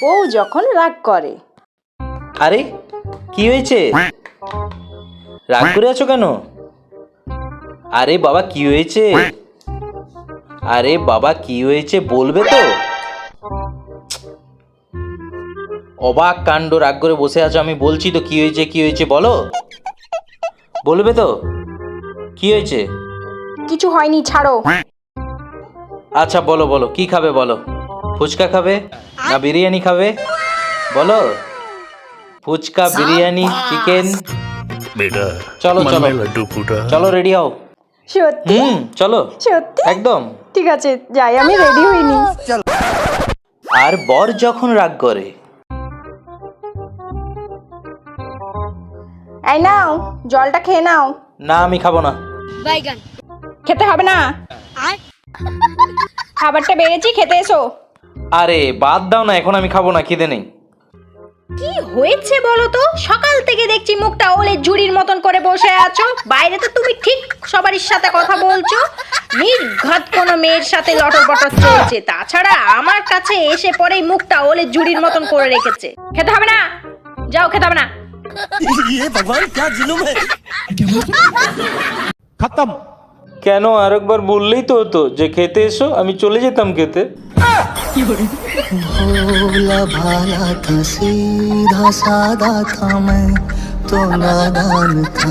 বউ যখন রাগ করে। আরে কি হয়েছে? রাগ করে আছো কেন? আরে বাবা কি হয়েছে? আরে বাবা কি হয়েছে বলবে তো? অবাক কাণ্ড, রাগ করে বসে আছো, আমি বলছি তো কি হয়েছে কি হয়েছে বলো। বলবে তো কি হয়েছে? কিছু হয়নি, ছাড়ো। আচ্ছা বলো বলো, কি খাবে বলো? ফুচকা খাবে না বিরিয়ানি খাবে বলো? ফুচকা, বিরিয়ানি, চিকেন। बेटा চলো मन চলো में लड्डू फूटा চলো, রেডি হও। সত্যি? চলো সত্যি? একদম। ঠিক আছে, যাই, আমি রেডি হইনি। আর বর যখন রাগ করে। এই নাও, জলটা খেয়ে নাও। না আমি খাবো না। খেতে হবে না, খাবারটা বেড়েছি, খেতে এসো। আরে বাদ দাও না, এখন আমি খাবো না, খিদে নেই। কি হয়েছে বলো তো? সকাল থেকে দেখছি মুখটা ওলের ঝুড়ির মতন করে বসে আছো। বাইরে তো তুমি ঠিক সবারই সাথে কথা বলছো, নির্ঘাত কোনো মেয়ের সাথে লটর বটর চলছে। তাছাড়া আমার কাছে এসে পরেই মুখটা ওলের ঝুড়ির মতন করে রেখেছে। খেতে হবে না, যাও, খেতে হবে না। ये भगवान क्या जुलुम है। खत्म। কেন, আরেকবার বললেই তো হতো যে খেতে এসো, আমি চলে যেতাম খেতে। भोला भाला था सीधा सादा था मैं तो नादान था।